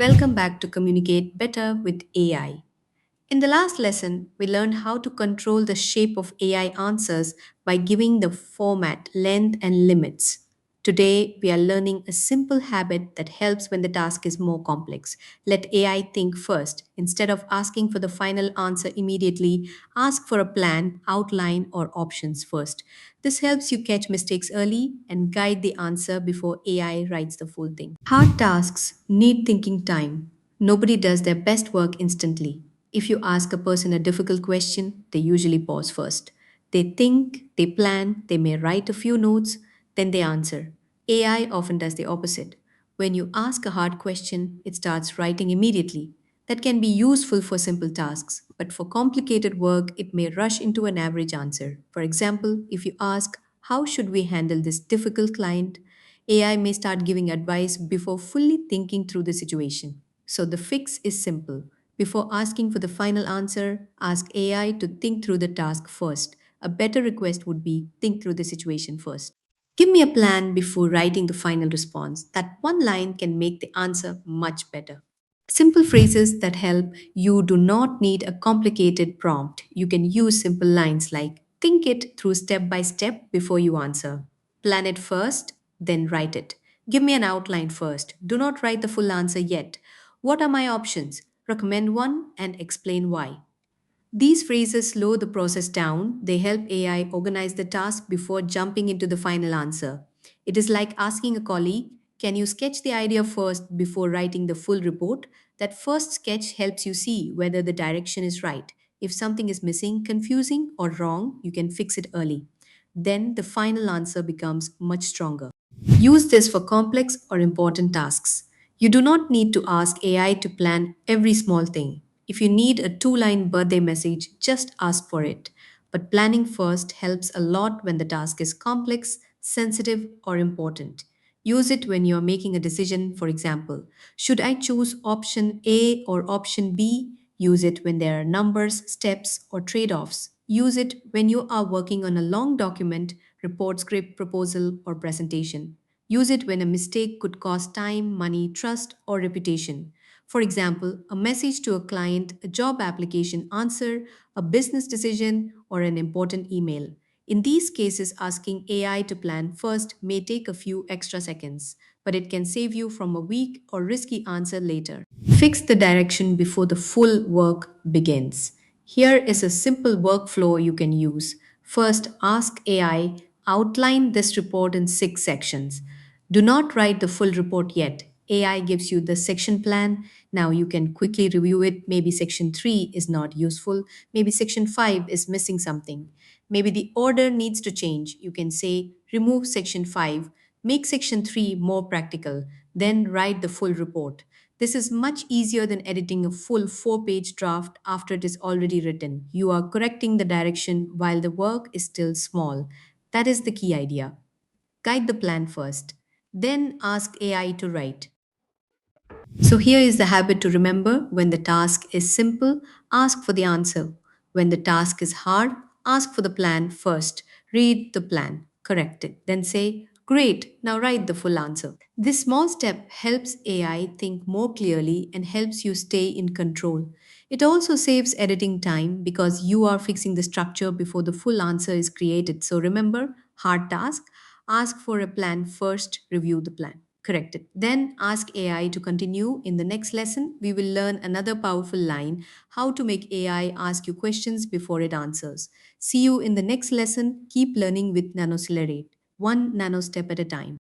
Welcome back to Communicate Better with AI. In the last lesson, we learned how to control the shape of AI answers by giving the format, length, and limits. Today, we are learning a simple habit that helps when the task is more complex. Let AI think first. Instead of asking for the final answer immediately, ask for a plan, outline, or options first. This helps you catch mistakes early and guide the answer before AI writes the full thing. Hard tasks need thinking time. Nobody does their best work instantly. If you ask a person a difficult question, they usually pause first. They think, they plan, they may write a few notes, then they answer. AI often does the opposite. When you ask a hard question, it starts writing immediately. That can be useful for simple tasks, but for complicated work, it may rush into an average answer. For example, if you ask, how should we handle this difficult client? AI may start giving advice before fully thinking through the situation. So the fix is simple. Before asking for the final answer, ask AI to think through the task first. A better request would be think through the situation first. Give me a plan before writing the final response. That one line can make the answer much better. Simple phrases that help. You do not need a complicated prompt. You can use simple lines like think it through step by step before you answer. Plan it first, then write it. Give me an outline first. Do not write the full answer yet. What are my options? Recommend one and explain why. These phrases slow the process down. They help AI organize the task before jumping into the final answer. It is like asking a colleague, can you sketch the idea first before writing the full report? That first sketch helps you see whether the direction is right. If something is missing, confusing, or wrong, you can fix it early. Then the final answer becomes much stronger. Use this for complex or important tasks. You do not need to ask AI to plan every small thing. If you need a two-line birthday message, just ask for it. But planning first helps a lot when the task is complex, sensitive, or important. Use it when you are making a decision, for example. Should I choose option A or option B? Use it when there are numbers, steps, or trade offs. Use it when you are working on a long document, report, script, proposal, or presentation. Use it when a mistake could cost time, money, trust, or reputation. For example, a message to a client, a job application answer, a business decision, or an important email. In these cases, asking AI to plan first may take a few extra seconds, but it can save you from a weak or risky answer later. Fix the direction before the full work begins. Here is a simple workflow you can use. First, ask AI, outline this report in 6 sections. Do not write the full report yet. AI gives you the section plan. Now you can quickly review it. Maybe section 3 is not useful. Maybe section 5 is missing something. Maybe the order needs to change. You can say, remove section 5, make section 3 more practical, then write the full report. This is much easier than editing a full 4-page draft after it is already written. You are correcting the direction while the work is still small. That is the key idea. Guide the plan first, then ask AI to write. So here is the habit to remember when the task is simple, ask for the answer. When the task is hard, ask for the plan first. Read the plan, correct it, then say, great, now write the full answer. This small step helps AI think more clearly and helps you stay in control. It also saves editing time because you are fixing the structure before the full answer is created. So remember, hard task, ask for a plan first, review the plan. Correct it. Then ask AI to continue. In the next lesson, we will learn another powerful line, how to make AI ask you questions before it answers. See you in the next lesson. Keep learning with NanoCelerate, one nano step at a time.